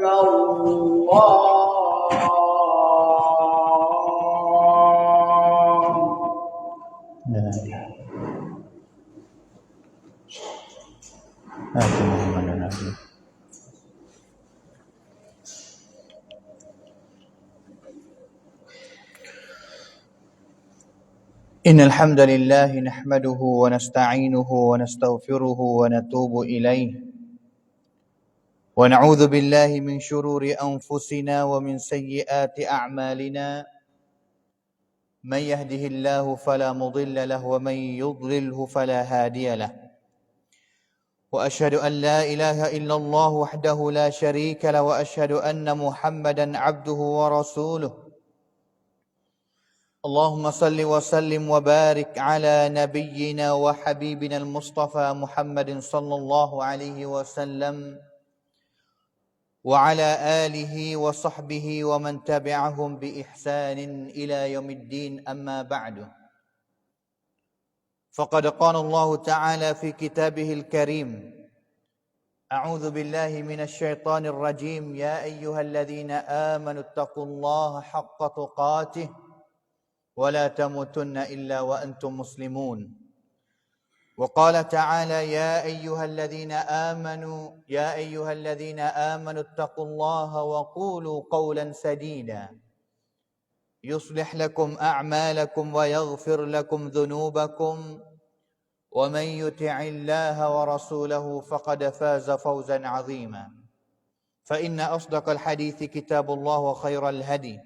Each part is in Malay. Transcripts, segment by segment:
إن الحمد لله نحمده ونستعينه ونستغفره ونتوب إليه ونعوذ بالله من شرور أنفسنا ومن سيئات أعمالنا من يهده الله فلا مضل له ومن يضلله فلا هادي له وأشهد أن لا إله إلا الله وحده لا شريك له وأشهد أن محمدا عبده ورسوله اللهم صل وسلم وبارك على نبينا وحبيبنا المصطفى محمد صلى الله عليه وسلم وعلى آله وصحبه ومن تبعهم بإحسان إلى يوم الدين أما بعد فقد قال الله تعالى في كتابه الكريم أعوذ بالله من الشيطان الرجيم يا أيها الذين آمنوا اتقوا الله حق تقاته ولا تموتن إلا وأنتم مسلمون وقال تعالى يا أيها الذين آمنوا اتقوا الله وقولوا قولا سديدا يصلح لكم أعمالكم ويغفر لكم ذنوبكم ومن يطع الله ورسوله فقد فاز فوزا عظيما فإن أصدق الحديث كتاب الله وخير الهدي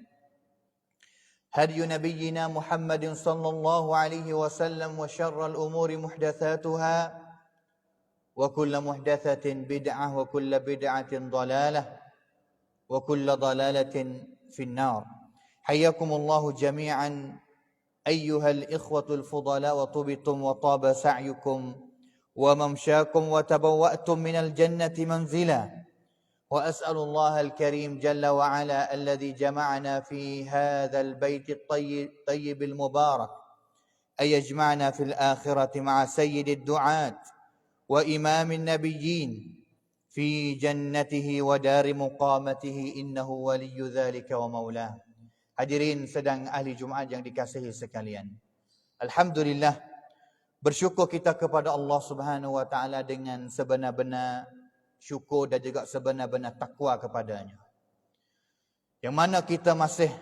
هدي نبينا محمد صلى الله عليه وسلم وشر الأمور محدثاتها وكل محدثة بدعة وكل بدعة ضلالة وكل ضلالة في النار حياكم الله جميعا أيها الإخوة الفضلاء وطبتم وطاب سعيكم وممشاكم وتبوأتم من الجنة منزلا وأسأل الله الكريم جل وعلا الذي جمعنا في هذا البيت الطيب المبارك أن يجمعنا في الآخرة مع سيد الدعاة وإمام النبيين في جنته ودار مقامته إنه ولي ذلك ومولاه. Hadirin sedang ahli Jumaat yang dikasihi sekalian. Alhamdulillah, bersyukur kita kepada Allah Subhanahu wa taala dengan sebenar-benar syukur dan juga sebenar-benar takwa kepadanya. Yang mana kita masih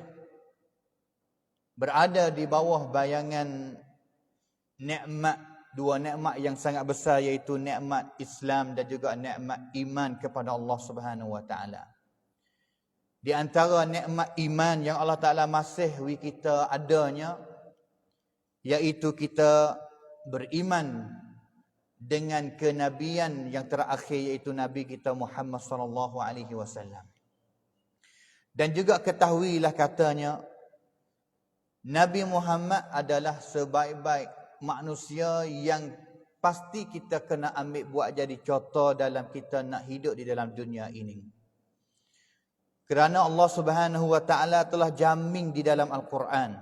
berada di bawah bayangan dua nikmat yang sangat besar, iaitu nikmat Islam dan juga nikmat iman kepada Allah Subhanahu wa taala. Di antara nikmat iman yang Allah Taala masih kita adanya, iaitu kita beriman dengan kenabian yang terakhir, iaitu Nabi kita Muhammad sallallahu alaihi wasallam. Dan juga ketahuilah katanya Nabi Muhammad adalah sebaik-baik manusia yang pasti kita kena ambil buat jadi contoh dalam kita nak hidup di dalam dunia ini. Kerana Allah Subhanahu wa taala telah jamin di dalam Al-Quran,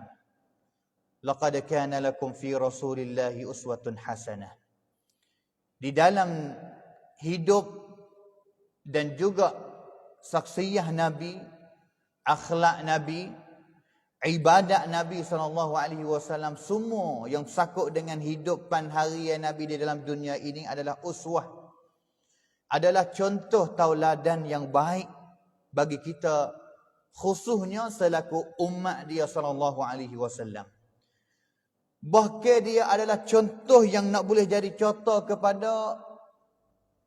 laqad kana lakum fi rasulillahi uswatun hasanah. Di dalam hidup dan juga saksiyah Nabi, akhlak Nabi, ibadat Nabi SAW, semua yang sakut dengan hidupan harian Nabi di dalam dunia ini adalah uswah, adalah contoh tauladan yang baik bagi kita, khususnya selaku umat dia SAW. Bahkan dia adalah contoh yang nak boleh jadi contoh kepada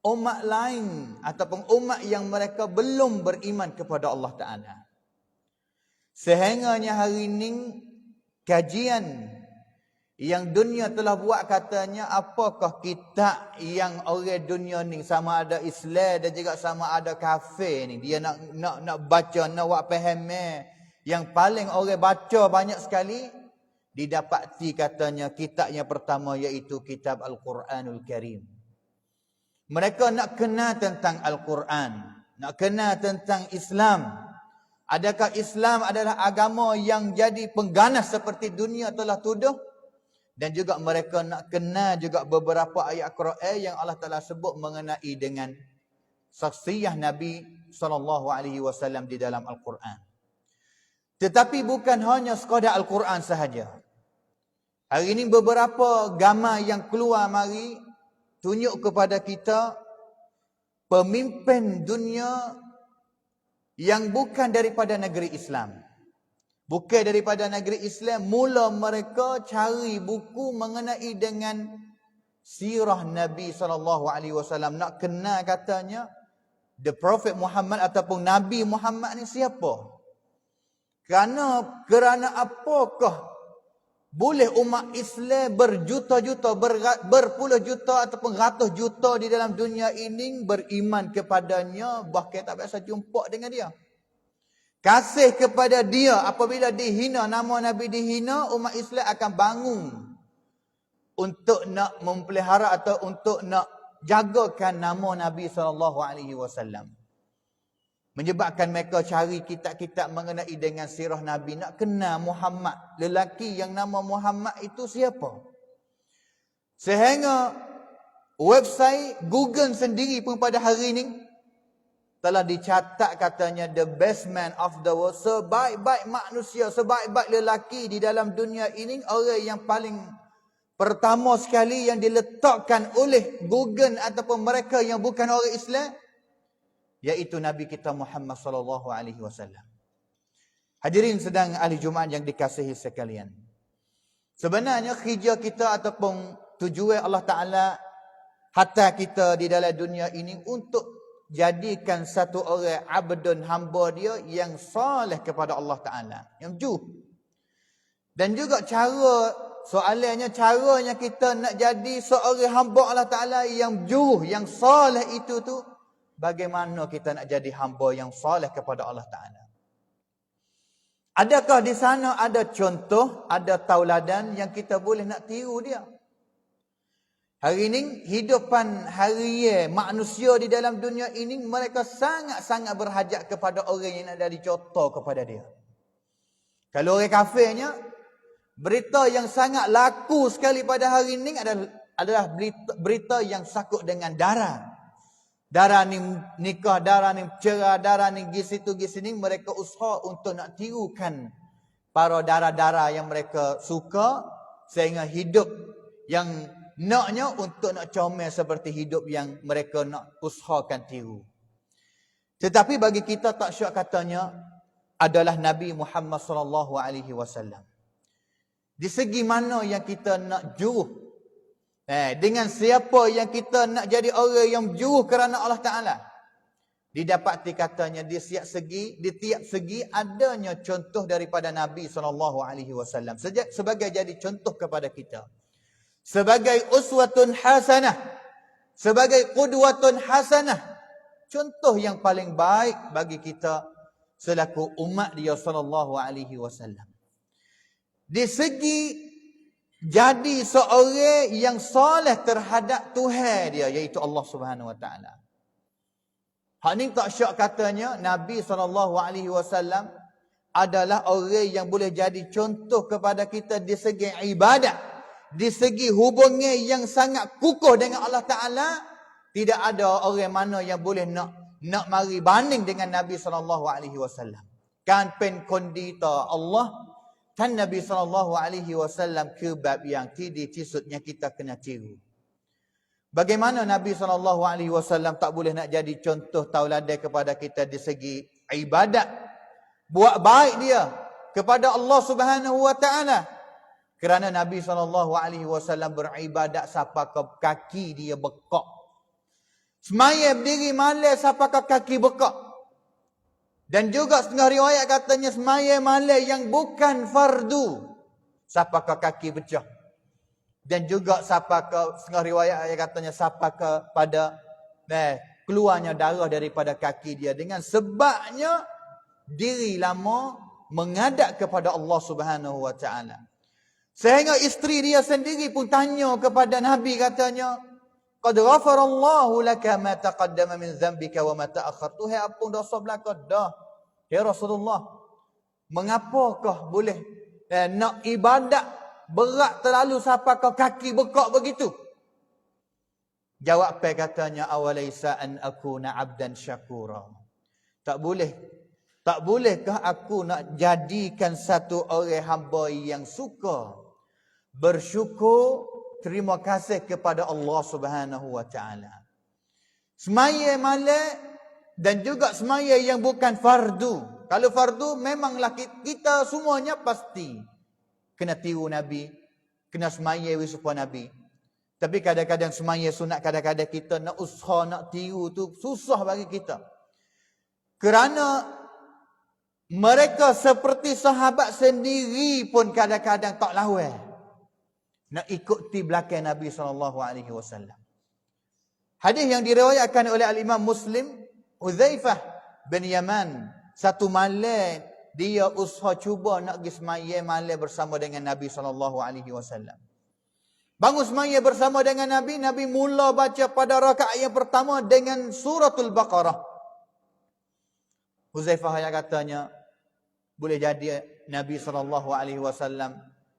umat lain ataupun umat yang mereka belum beriman kepada Allah Ta'ala. Sehingganya hari ini kajian yang dunia telah buat katanya, apakah kitab yang orang dunia ni sama ada Islam dan juga sama ada kafir ni, dia nak baca, nak buat faham, yang paling orang baca banyak sekali, didapati katanya kitab yang pertama iaitu kitab Al-Quranul Karim. Mereka nak kenal tentang Al-Quran, nak kenal tentang Islam. Adakah Islam adalah agama yang jadi pengganas seperti dunia telah tuduh? Dan juga mereka nak kenal juga beberapa ayat Quran yang Allah Ta'ala sebut mengenai dengan saksiyah Nabi SAW di dalam Al-Quran. Tetapi bukan hanya sekadar Al-Quran sahaja. Hari ini beberapa gambar yang keluar mari tunjuk kepada kita pemimpin dunia yang bukan daripada negeri Islam. Bukan daripada negeri Islam, mula mereka cari buku mengenai dengan sirah Nabi SAW. Nak kenal katanya the Prophet Muhammad ataupun Nabi Muhammad ni siapa? Kerana apakah boleh umat Islam berjuta-juta, berpuluh juta ataupun ratus juta di dalam dunia ini beriman kepadanya, bahkan tak biasa jumpa dengan dia. Kasih kepada dia apabila dihina, nama Nabi dihina, umat Islam akan bangun untuk nak memelihara atau untuk nak jagakan nama Nabi SAW. Menyebabkan mereka cari kitab-kitab mengenai dengan sirah Nabi. Nak kenal Muhammad. Lelaki yang nama Muhammad itu siapa? Sehingga website Google sendiri pun pada hari ini telah dicatat katanya the best man of the world. Sebaik-baik manusia, sebaik-baik lelaki di dalam dunia ini, orang yang paling pertama sekali yang diletakkan oleh Google ataupun mereka yang bukan orang Islam, iaitu Nabi kita Muhammad SAW. Hadirin sedang ahli Jumaat yang dikasihi sekalian. Sebenarnya kerja kita ataupun tujuan Allah Ta'ala hatta kita di dalam dunia ini untuk jadikan satu orang abdun hamba dia yang saleh kepada Allah Ta'ala. Yang jujur. Dan juga soalannya caranya kita nak jadi seorang hamba Allah Ta'ala yang jujur, yang saleh itu tu, bagaimana kita nak jadi hamba yang saleh kepada Allah Ta'ala? Adakah di sana ada contoh, ada tauladan yang kita boleh nak tiru dia? Hari ini, hidupan harian manusia di dalam dunia ini, mereka sangat-sangat berhajat kepada orang yang nak jadi contoh kepada dia. Kalau orang kafirnya, berita yang sangat laku sekali pada hari ini adalah berita yang sakut dengan darah. Darah ni nikah, darah ni cerai, darah ni gis itu gis ini. Mereka usaha untuk nak tirukan para darah-darah yang mereka suka, sehingga hidup yang naknya untuk nak comel seperti hidup yang mereka nak usahakan tiru. Tetapi bagi kita tak syak katanya adalah Nabi Muhammad SAW. Di segi mana yang kita nak juruh, dengan siapa yang kita nak jadi orang yang jujur kerana Allah Ta'ala, didapati katanya di tiap segi adanya contoh daripada Nabi SAW sebagai jadi contoh kepada kita, sebagai uswatun hasanah, sebagai qudwatun hasanah, contoh yang paling baik bagi kita selaku umat dia SAW. Di segi jadi seorang yang soleh terhadap Tuhan dia, iaitu Allah Subhanahu Wa Taala. Hak ni tak syak katanya Nabi SAW adalah orang yang boleh jadi contoh kepada kita di segi ibadat, di segi hubungan yang sangat kukuh dengan Allah Ta'ala. Tidak ada orang mana yang boleh nak mari banding dengan Nabi SAW. Kan pen kondita Allah, kan Nabi SAW ke bab yang tidak tisutnya kita kena tiru. Bagaimana Nabi SAW tak boleh nak jadi contoh tauladan kepada kita di segi ibadat, buat baik dia kepada Allah Subhanahu Wa Taala. Kerana Nabi SAW beribadat sampai ke kaki dia bekak. Semaya berdiri malam sampai ke kaki bekak. Dan juga setengah riwayat katanya semaya malam yang bukan fardu sampai ke kaki pecah. Dan juga sampai ke setengah riwayat katanya sampai kepada keluarnya darah daripada kaki dia, dengan sebabnya diri lama menghadap kepada Allah Subhanahu Wa Taala. Sehingga isteri dia sendiri pun tanya kepada Nabi, katanya, "Qad ghafarallahu laka ma taqaddama min dhanbika wa ma ta'akhkhar." Tuhai ampun dosa belaka dah. Ya Rasulullah, mengapakah boleh nak ibadat berat terlalu sampai ke kaki bekak begitu? Jawab katanya, "Awalaysa an akuna 'abdan syakura." Tak boleh. Tak bolehkah aku nak jadikan satu orang hamba yang suka bersyukur, terima kasih kepada Allah Subhanahu wa taala. Semaya malam dan juga semaya yang bukan fardu. Kalau fardu memanglah kita semuanya pasti kena tiru Nabi, kena semaya supaya Nabi. Tapi kadang-kadang semaya sunat, kadang-kadang kita nak usaha nak tiru tu susah bagi kita. Kerana mereka seperti sahabat sendiri pun kadang-kadang tak lawan nak ikuti belakang Nabi SAW. Hadis yang diriwayatkan oleh Al-Imam Muslim, Huzaifah bin Yaman, satu malam dia usaha cuba nak pergi semaya malam bersama dengan Nabi SAW. Bangun semaya bersama dengan Nabi, Nabi mula baca pada rakaat yang pertama dengan suratul Baqarah. Huzaifah yang katanya, boleh jadi Nabi SAW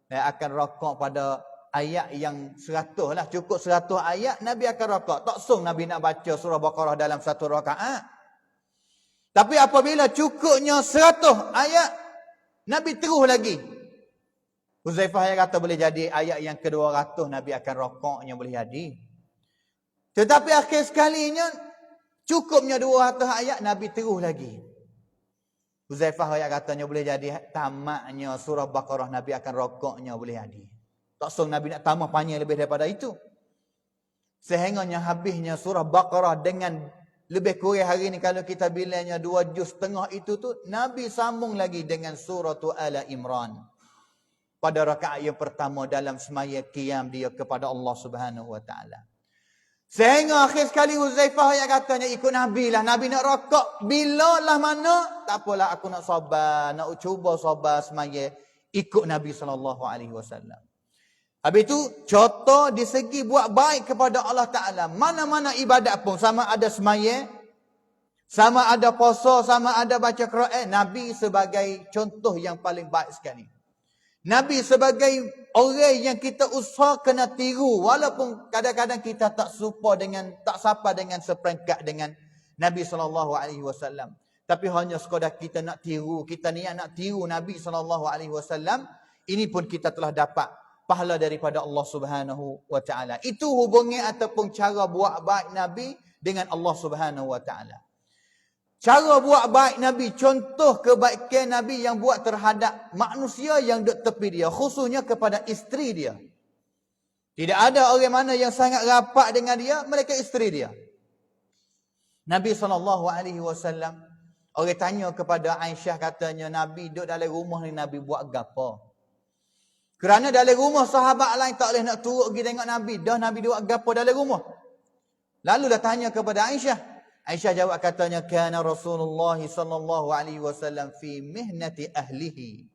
akan rakaat pada ayat yang 100 lah. Cukup 100 ayat, Nabi akan rakaat. Tak sung Nabi nak baca surah Baqarah dalam satu rakaat. Tapi apabila cukupnya 100 ayat, Nabi terus lagi. Huzaifah yang kata boleh jadi ayat yang ke-200 Nabi akan rakaatnya boleh jadi. Tetapi akhir sekalinya cukupnya 200 ayat Nabi terus lagi. Huzaifah yang katanya boleh jadi tamatnya surah Baqarah Nabi akan rakaatnya boleh jadi. Tak sung Nabi nak tambah panjang lebih daripada itu. Sehingganya habisnya surah Baqarah dengan lebih kurang hari ni kalau kita bilangnya 2 juz setengah itu tu, Nabi sambung lagi dengan surah Al Imran. Pada rakaat yang pertama dalam semaya qiyam dia kepada Allah Subhanahu wa taala. Sehingga akhir sekali Huzaifah yang katanya ikut Nabi lah. Nabi nak rakaat bila lah mana, tak apalah aku nak sabar, nak cuba sabar semaya ikut Nabi SAW. Habis itu contoh di segi buat baik kepada Allah Taala. Mana-mana ibadat pun, sama ada semaya, sama ada puasa, sama ada baca Quran, Nabi sebagai contoh yang paling baik sekali. Nabi sebagai orang yang kita usaha kena tiru, walaupun kadang-kadang kita tak serupa dengan, tak sapa dengan seperangkat dengan Nabi SAW. Tapi hanya sekadar kita nak tiru, kita niat nak tiru Nabi SAW, ini pun kita telah dapat pahala daripada Allah Subhanahu wa taala. Itu hubungan ataupun cara buat baik Nabi dengan Allah Subhanahu wa taala. Cara buat baik Nabi, contoh kebaikan Nabi yang buat terhadap manusia yang duduk tepi dia, khususnya kepada isteri dia. Tidak ada orang mana yang sangat rapat dengan dia, mereka isteri dia. Nabi SAW, orang tanya kepada Aisyah, katanya Nabi duduk dalam rumah ni, Nabi buat gapo? Kerana dalam rumah sahabat lain tak boleh nak turut pergi tengok Nabi. Dah Nabi buat gapo dalam rumah. Lalu dah tanya kepada Aisyah. Aisyah jawab katanya, kana Rasulullah sallallahu alaihi wasallam fi mihnati ahlihi.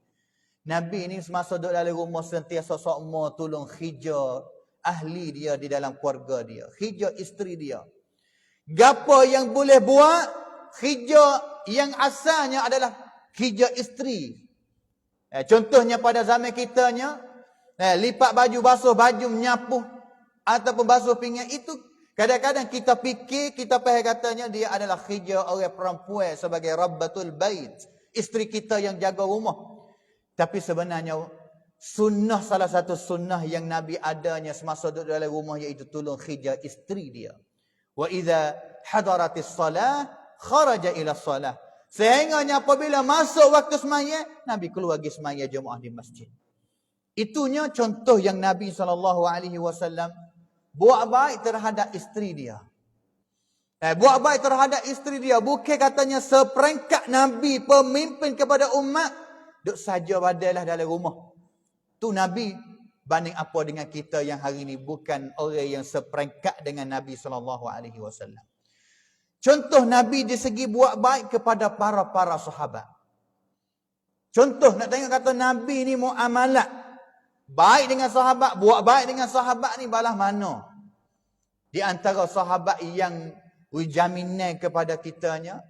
Nabi ni semasa duduk dalam rumah sentiasa sokmo tolong khija ahli dia di dalam keluarga dia, khija isteri dia. Gapo yang boleh buat, khija yang asalnya adalah khija isteri. Contohnya pada zaman kitanya, lipat baju, basuh baju, menyapu ataupun basuh pinggan, itu kadang-kadang kita fikir, kita faham katanya dia adalah khija orang perempuan sebagai rabbatul bait, isteri kita yang jaga rumah. Tapi sebenarnya sunnah, salah satu sunnah yang Nabi adanya semasa duduk dalam rumah, iaitu tolong khija isteri dia. Wa idza hadaratis salah kharaja ila salah. Sehingganya apabila masuk waktu semaya, Nabi keluar pergi semaya jemaah di masjid. Itunya contoh yang Nabi SAW buat baik terhadap isteri dia. Buat baik terhadap isteri dia. Bukan katanya seperangkat Nabi, pemimpin kepada umat, duduk saja badailah dalam rumah. Tu Nabi banding apa dengan kita yang hari ini bukan orang yang seperangkat dengan Nabi SAW. Contoh Nabi di segi buat baik kepada para sahabat. Contoh nak tengok kata Nabi ni muamalat baik dengan sahabat, buat baik dengan sahabat ni balah mana? Di antara sahabat yang jaminan kepada kitanya,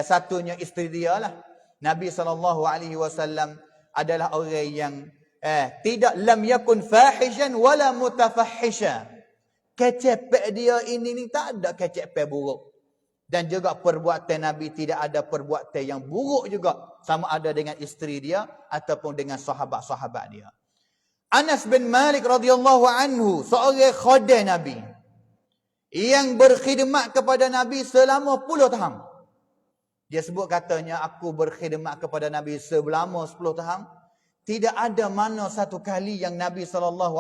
satunya isteri dia lah. Nabi SAW adalah orang yang tidak lam yakun fahishan wala mutafahisha. Kecepek dia ini ni tak ada kecepek buruk. Dan juga perbuatan Nabi tidak ada perbuatan yang buruk juga. Sama ada dengan isteri dia ataupun dengan sahabat-sahabat dia. Anas bin Malik radhiyallahu anhu, seorang khadim Nabi yang berkhidmat kepada Nabi selama 10 tahun. Dia sebut katanya, aku berkhidmat kepada Nabi selama 10 tahun. Tidak ada mana satu kali yang Nabi SAW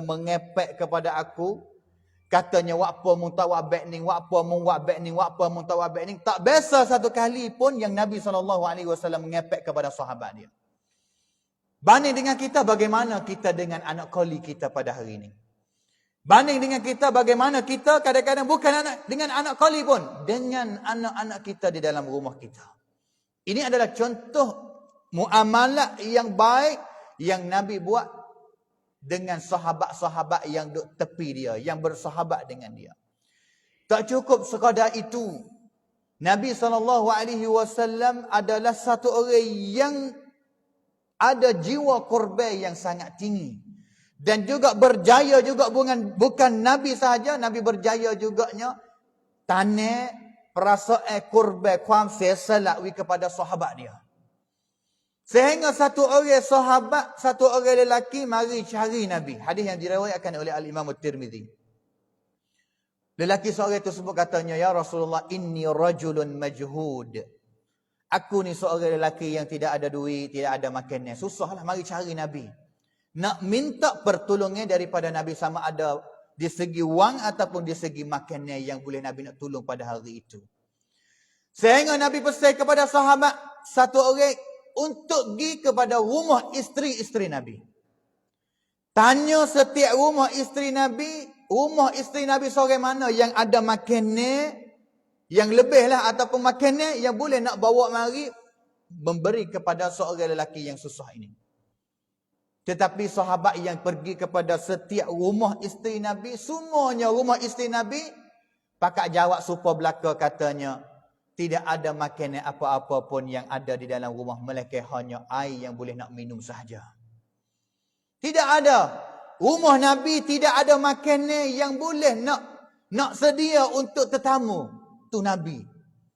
mengepek kepada aku. Katanya, wa'apa muntawak bekning, wa'apa muwak bekning, wa'apa muntawak bekning. Tak biasa satu kali pun yang Nabi SAW mengepek kepada sahabat dia. Banding dengan kita, bagaimana kita dengan anak koli kita pada hari ini? Banding dengan kita, bagaimana kita kadang-kadang bukan dengan anak koli pun, dengan anak-anak kita di dalam rumah kita. Ini adalah contoh muamalah yang baik yang Nabi buat dengan sahabat-sahabat yang duduk tepi dia, yang bersahabat dengan dia. Tak cukup sekadar itu. Nabi SAW adalah satu orang yang ada jiwa korban yang sangat tinggi. Dan juga berjaya juga bukan Nabi sahaja, Nabi berjaya juganya tanah perasaan korban kuam sesalak kepada sahabat dia. Sehingga satu orang sahabat, satu orang lelaki mari cari Nabi. Hadis yang diriwayatkan oleh Al-Imam At-Tirmizi. Lelaki seorang itu sebut katanya, ya Rasulullah, inni rajulun majhud. Aku ni seorang lelaki yang tidak ada duit, tidak ada makannya. Susahlah mari cari Nabi. Nak minta pertolongan daripada Nabi, sama ada di segi wang ataupun di segi makannya yang boleh Nabi nak tolong pada hari itu. Sehingga Nabi pesan kepada sahabat satu orang untuk pergi kepada rumah isteri-isteri Nabi. Tanya setiap rumah isteri Nabi seorang mana yang ada makannya, yang lebih lah ataupun makannya yang boleh nak bawa mari memberi kepada seorang lelaki yang susah ini. Tetapi sahabat yang pergi kepada setiap rumah isteri Nabi, semuanya rumah isteri Nabi, pakak jawab supa belaka katanya, tidak ada makanan apa-apa pun yang ada di dalam rumah, melainkan hanya air yang boleh nak minum sahaja. Tidak ada. Rumah Nabi tidak ada makanan yang boleh nak sedia untuk tetamu. Tu Nabi.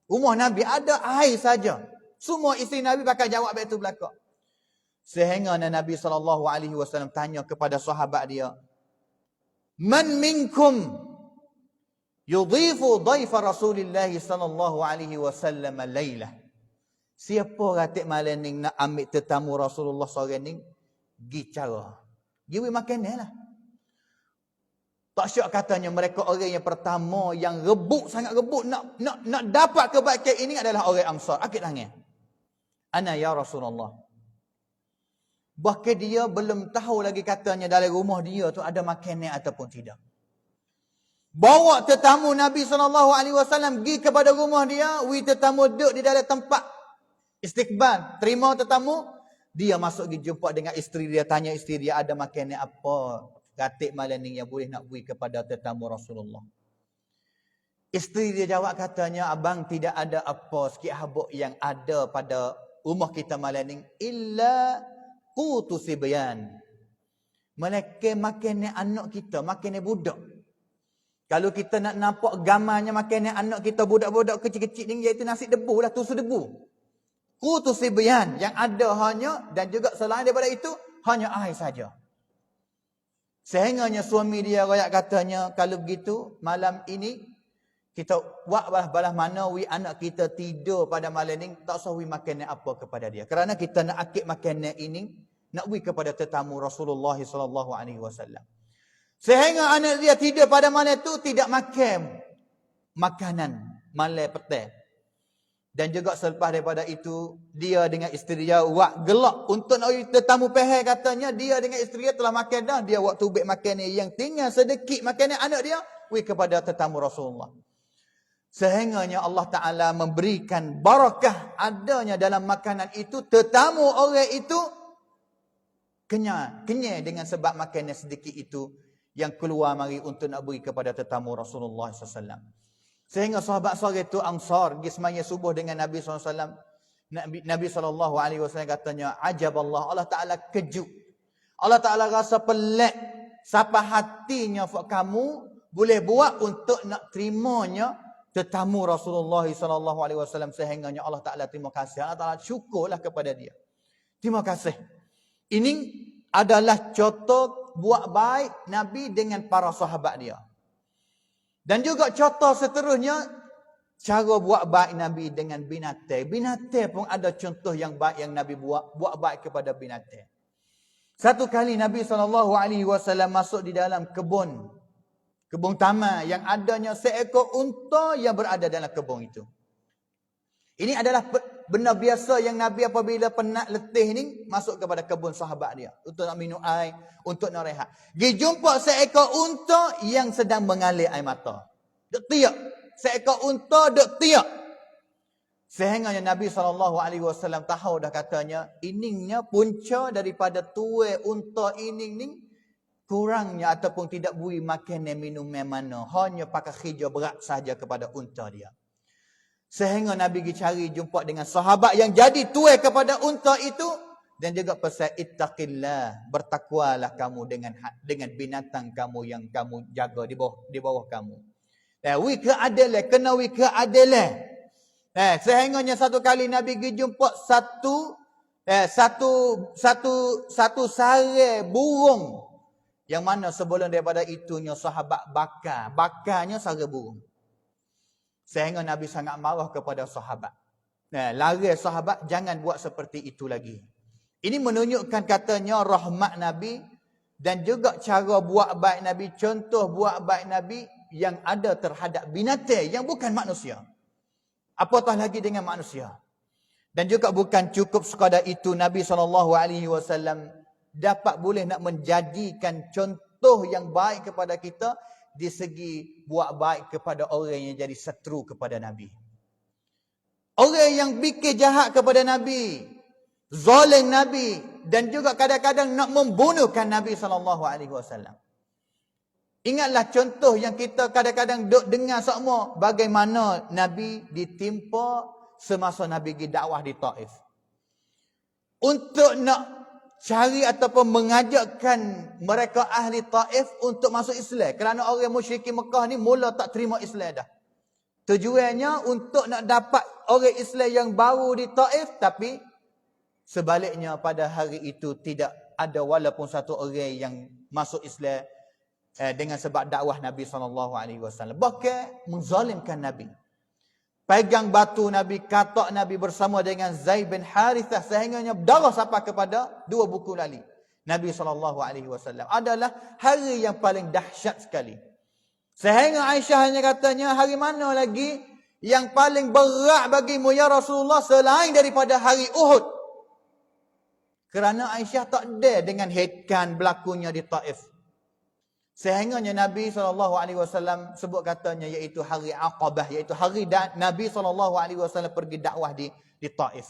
Rumah Nabi ada air saja. Semua isteri Nabi bakal jawab begitu belaka. Sehingga Nabi SAW tanya kepada sahabat dia, Man minkum yudhifu dhaifa Rasulillah sallallahu alaihi wasallam lailah. Siapa ratik malam ni nak ambil tetamu Rasulullah seorang ni, gi cara. Giwi makanan lah. Tak syak katanya mereka orang yang pertama yang rebut, sangat rebut nak dapat kebaikan ini adalah orang Ansar. Akid tangan. Ana ya Rasulullah. Bahkan dia belum tahu lagi katanya dalam rumah dia tu ada makanan ataupun tidak. Bawa tetamu Nabi SAW pergi kepada rumah dia. Tetamu duduk di dalam tempat istiqbal. Terima tetamu. Dia masuk pergi jumpa dengan isteri dia. Tanya isteri dia ada makanan apa. Gatik malam ni yang boleh nak beri kepada tetamu Rasulullah. Isteri dia jawab katanya, abang tidak ada apa sikit habuk yang ada pada rumah kita malam ni. Illa qutu sibyan. Melainkan makanan anak kita, makanan budak. Kalau kita nak nampak gambarnya makanan anak kita budak-budak kecil-kecil ni, iaitu nasi debu lah, tusuk debu. Qutu sibyan, yang ada hanya, dan juga selain daripada itu, hanya air saja. Sehingganya suami dia rakyat katanya, kalau begitu malam ini kita buat balas mana anak kita tidur pada malam ni, tak usah makanan apa kepada dia. Kerana kita nak akid makanan ini, nak kepada tetamu Rasulullah SAW. Sehingga anak dia tidur pada malam itu tidak makan makanan malam petang. Dan juga selepas daripada itu, dia dengan isteri dia buat gelak untuk nak tetamu pehel katanya, dia dengan isteri dia telah makan dah, dia buat tubik makanan yang tinggal sedikit makanan anak dia kepada tetamu Rasulullah. Sehingganya Allah Ta'ala memberikan barakah adanya dalam makanan itu, tetamu orang itu kenyang dengan sebab makanan sedikit itu yang keluar mari untuk nak beri kepada tetamu Rasulullah SAW. Sehingga sahabat-sahabat itu Ansar pergi semaya subuh dengan Nabi SAW. Nabi SAW katanya, ajab Allah Ta'ala kejut. Allah Ta'ala rasa pelik siapa hatinya kamu boleh buat untuk nak terimanya tetamu Rasulullah sallallahu alaihi wasallam sehingganya Allah Taala terima kasih. Allah Taala syukurlah kepada dia. Terima kasih. Ini adalah contoh buat baik Nabi dengan para sahabat dia. Dan juga contoh seterusnya cara buat baik Nabi dengan binatang. Binatang pun ada contoh yang baik yang Nabi buat baik kepada binatang. Satu kali Nabi SAW masuk di dalam kebun taman yang adanya seekor unta yang berada dalam kebun itu. Ini adalah benda biasa yang Nabi apabila penat letih ni masuk kepada kebun sahabat dia untuk nak minum air, untuk nak rehat. Dia jumpa seekor unta yang sedang mengalir air mata. Duk tiak. Seekor unta duk tiak. Sehingga Nabi SAW tahu dah katanya, iningnya punca daripada tuai unta ining ni kurangnya ataupun tidak bui makan dan minum mana. Hanya pakai khijau berat saja kepada unta dia. Sehingga Nabi pergi cari jumpa dengan sahabat yang jadi tuai kepada unta itu. Dan juga pesan ittaqillah, bertakwalah kamu dengan binatang kamu yang kamu jaga di bawah kamu. Wi keadilan, kena wi keadilan. Sehingganya satu kali Nabi pergi jumpa satu sarang burung. Yang mana sebelum daripada itunya sahabat bakarnya sarang burung. Sehingga Nabi sangat marah kepada sahabat. Lari sahabat, jangan buat seperti itu lagi. Ini menunjukkan katanya rahmat Nabi dan juga cara buat baik Nabi, contoh buat baik Nabi yang ada terhadap binatang yang bukan manusia. Apatah lagi dengan manusia. Dan juga bukan cukup sekadar itu, Nabi SAW dapat boleh nak menjadikan contoh yang baik kepada kita di segi buat baik kepada orang yang jadi seteru kepada Nabi. Orang yang bikin jahat kepada Nabi, zalim Nabi, dan juga kadang-kadang nak membunuhkan Nabi SAW. Ingatlah contoh yang kita kadang-kadang duk dengar semua bagaimana Nabi ditimpa semasa Nabi pergi dakwah di Taif. Untuk nak cari ataupun mengajakkan mereka ahli Taif untuk masuk Islam. Kerana orang musyrikin Mekah ni mula tak terima Islam dah. Tujuannya untuk nak dapat orang Islam yang baru di Taif, tapi sebaliknya pada hari itu tidak ada walaupun satu orang yang masuk Islam dengan sebab dakwah Nabi SAW. Bahkan menzalimkan Nabi. Pegang batu Nabi, katak Nabi bersama dengan Zaid bin Harithah sehingganya darah sampai kepada dua buku lali. Nabi SAW adalah hari yang paling dahsyat sekali. Sehingga Aisyah hanya katanya, hari mana lagi yang paling berat bagimu ya Rasulullah selain daripada hari Uhud? Kerana Aisyah tak ada dengan headkan berlakunya di Taif. Sehingga Nabi SAW sebut katanya iaitu hari Aqabah, iaitu hari Nabi SAW pergi dakwah di Taif.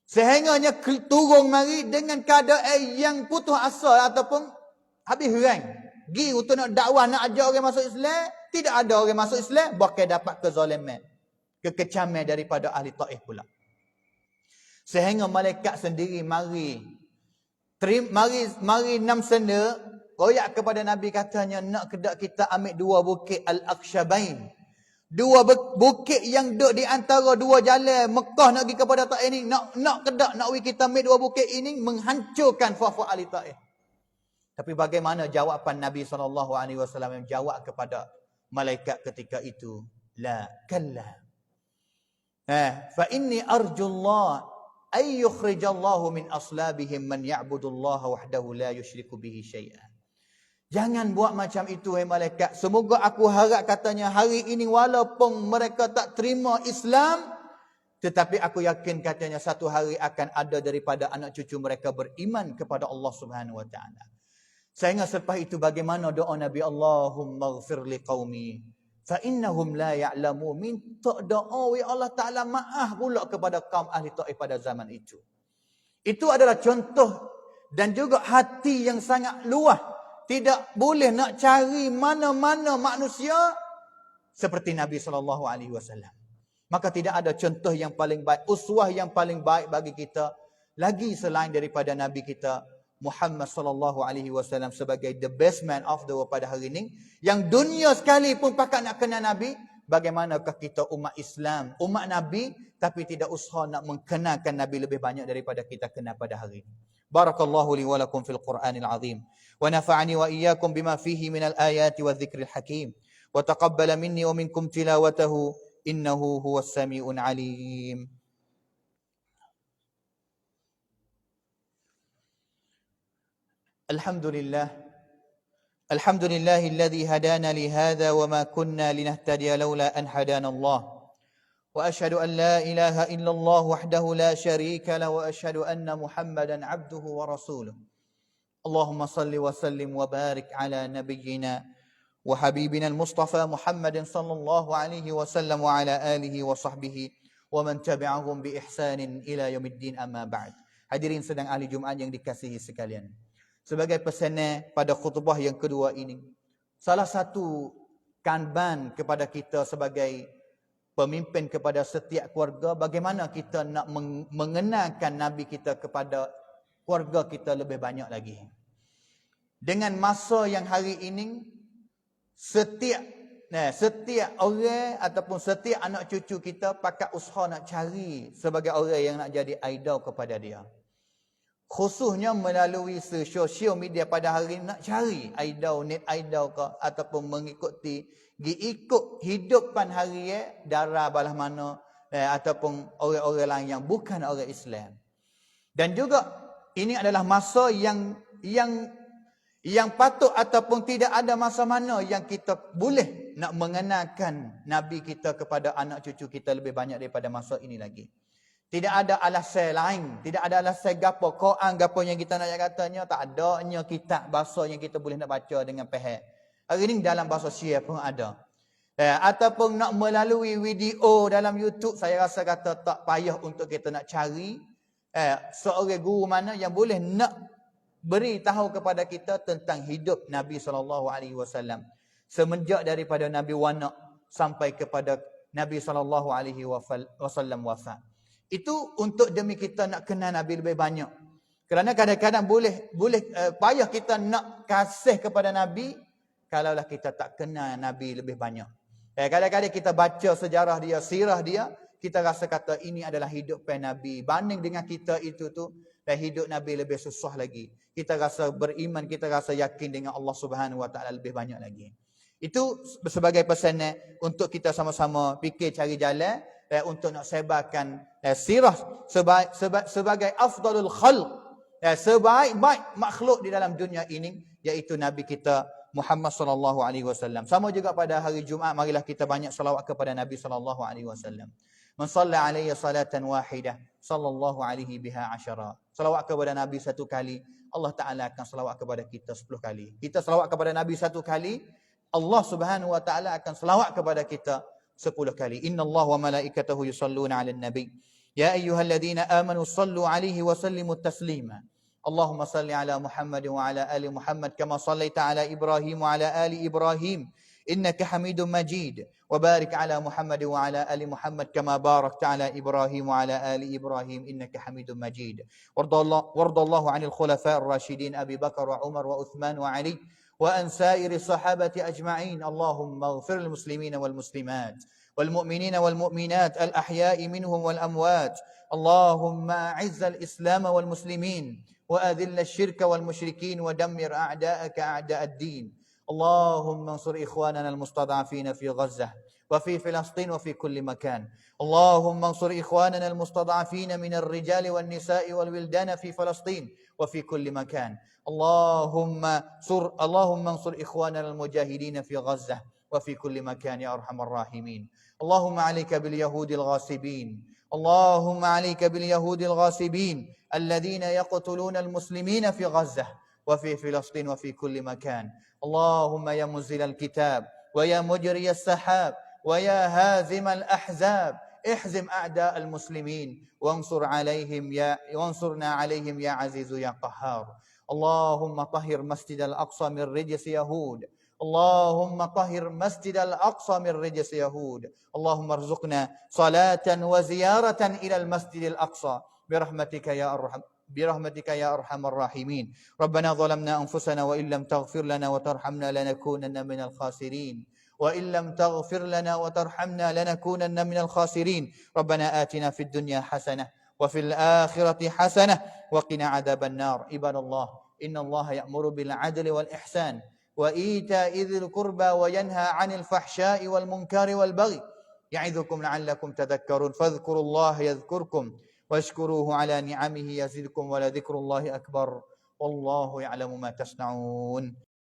Sehingga turun mari dengan keadaan yang putus asa ataupun habis hurang. Pergi untuk nak dakwah, nak ajar orang masuk Islam, tidak ada orang masuk Islam, bahkan dapat kezaliman, kekecaman daripada ahli Taif pula. Sehingga malaikat sendiri mari enam senda royak kepada Nabi, katanya nak kedak kita ambil dua bukit Al-Akshabain. Dua bukit yang duduk di antara dua jalan Mekah nak pergi kepada Taif ini. Nak kedak nak kita ambil dua bukit ini menghancurkan fa-fa ahli Taif. Tapi bagaimana jawapan Nabi SAW yang jawab kepada malaikat ketika itu? La kalla. Fa inni arjullah ay yukhrijallahu min aslabihim man ya'budullaha wahdahu la yusyriku bihi syai'an. Jangan buat macam itu, hai malaikat. Semoga aku harap katanya hari ini walaupun mereka tak terima Islam, tetapi aku yakin katanya satu hari akan ada daripada anak cucu mereka beriman kepada Allah Subhanahu wa taala. Sehingga selepas itu bagaimana doa Nabi, Allahumma ighfir li qaumi fa innahum la ya'lamu. Minta doa ya Allah Taala maaf pula kepada kaum ahli Taif pada zaman itu. Itu adalah contoh dan juga hati yang sangat luas. Tidak boleh nak cari mana-mana manusia seperti Nabi SAW. Maka tidak ada contoh yang paling baik, uswah yang paling baik bagi kita lagi selain daripada Nabi kita Muhammad SAW sebagai the best man of the world pada hari ini. Yang dunia sekalipun pakat nak kenal Nabi, bagaimanakah kita umat Islam, umat Nabi, tapi tidak usaha nak mengenalkan Nabi lebih banyak daripada kita kenal pada hari ini. Barakallahu li wa lakum fil Qur'anil azim. Wa nafa'ani wa iyyakum bima fihi minal ayati wa dhikril hakim. Wa taqabbala minni wa minkum tilawatahu. Innahu huwas sami'un alim. Alhamdulillah. الحمد لله الذي هدانا لهذا وما كنا لنهتدي لولا أن هدانا الله وأشهد أن لا إله إلا الله وحده لا شريك له وأشهد أن محمدا عبده ورسوله اللهم صل وسلم وبارك على نبينا وحبيبنا المصطفى محمد صلى الله عليه وسلم وعلى آله وصحبه ومن تبعهم بإحسان إلى يوم الدين أما بعد. Hadirin sedang ahli Jumaat yang dikasihi sekalian. Sebagai pesanan pada khutbah yang kedua ini, salah satu kanban kepada kita sebagai pemimpin kepada setiap keluarga, bagaimana kita nak mengenalkan Nabi kita kepada keluarga kita lebih banyak lagi. Dengan masa yang hari ini, setiap orang ataupun setiap anak cucu kita pakai usaha nak cari sebagai orang yang nak jadi idol kepada dia. Khususnya melalui sosial media pada hari ini nak cari idol, net idol ke ataupun mengikuti ikut hidupan hari darah balah mana ataupun orang-orang lain yang bukan orang Islam. Dan juga ini adalah masa yang patut ataupun tidak ada masa mana yang kita boleh nak mengenalkan Nabi kita kepada anak cucu kita lebih banyak daripada masa ini lagi. Tidak ada alasan lain, tidak ada alasan gapo Quran gapo yang kita nak katanya, tak adanya kitab bahasa yang kita boleh nak baca dengan faham. Hari ini dalam bahasa Syiah pun ada. Ataupun nak melalui video dalam YouTube, saya rasa kata tak payah untuk kita nak cari seorang guru mana yang boleh nak beri tahu kepada kita tentang hidup Nabi SAW. Semenjak daripada Nabi wanak sampai kepada Nabi SAW wafat. Itu untuk demi kita nak kenal Nabi lebih banyak. Kerana kadang-kadang boleh payah kita nak kasih kepada Nabi kalaulah kita tak kenal Nabi lebih banyak. Kadang-kadang kita baca sejarah dia, sirah dia, kita rasa kata ini adalah hidup Nabi. Banding dengan kita itu tu, hidup Nabi lebih susah lagi. Kita rasa beriman, kita rasa yakin dengan Allah Subhanahu Wa Taala lebih banyak lagi. Itu sebagai pesanan untuk kita sama-sama fikir cari jalan untuk nak sebarkan sirah sebagai afdalul khalq, sebaik-baik makhluk di dalam dunia ini, iaitu Nabi kita Muhammad sallallahu alaihi wasallam. Sama juga pada hari Jumaat, marilah kita banyak selawat kepada Nabi sallallahu alaihi wasallam. Man shalla alaihi salatan wahidah sallallahu alaihi biha asyara. Selawat kepada Nabi satu kali, Allah Taala akan selawat kepada kita 10 kali. Kita selawat kepada Nabi satu kali, Allah Subhanahu wa taala akan selawat kepada kita 10 kali. Innallaha wa malaikatahu yusalluna 'alan nabi. Ya ayyuhalladzina amanu sallu 'alaihi wa sallimu taslima. Allahumma salli 'ala Muhammad wa 'ala ali Muhammad kama sallaita 'ala Ibrahim wa 'ala ali Ibrahim innaka Hamidum Majid. Wa barik 'ala Muhammad wa 'ala ali Muhammad kama barakta 'ala Ibrahim wa 'ala ali Ibrahim innaka Hamidum Majid. Wardallahu 'anil khulafa'ir rasyidin Abi Bakar wa Umar wa Uthman wa Ali وأن سائر الصحابة أجمعين. اللهم اغفر للمسلمين والمسلمات والمؤمنين والمؤمنات الأحياء منهم والأموات. اللهم أعز الإسلام والمسلمين وأذل الشرك والمشركين ودمر أعداءك أعداء الدين. اللهم انصر إخواننا المستضعفين في غزة وفي فلسطين وفي كل مكان. اللهم انصر إخواننا المستضعفين من الرجال والنساء والولدان في فلسطين وفي كل مكان. اللهم انصر إخواننا المجاهدين في غزة وفي كل مكان يا أرحم الراحمين. اللهم عليك باليهود الغاصبين. اللهم عليك باليهود الغاصبين الذين يقتلون المسلمين في غزة وفي فلسطين وفي كل مكان. اللهم يا منزل الكتاب ويا مجري السحاب ويا هازم الأحزاب احزم أعداء المسلمين وانصرنا عليهم يا عزيز يا قهار. اللهم طهر مسجد الأقصى من رجس يهود. اللهم طهر مسجد الأقصى من رجس يهود. اللهم ارزقنا صلاة وزيارة إلى المسجد الأقصى برحمتك يا أرحم الراحمين. ربنا ظلمنا أنفسنا وإن لم تغفر لنا وترحمنا لنكونن من الخاسرين. وإن لم تغفر لنا وترحمنا لنكونن من الخاسرين ربنا آتنا في الدنيا حسنة وفي الآخرة حسنة وقنا عذاب النار عباد الله إن الله يأمر بالعدل والإحسان وإيتاء ذي القربى وينهى عن الفحشاء والمنكر والبغي يعظكم لعلكم تذكرون فاذكروا الله يذكركم واشكروه على نعمه يزدكم ولذكر الله أكبر والله يعلم ما تصنعون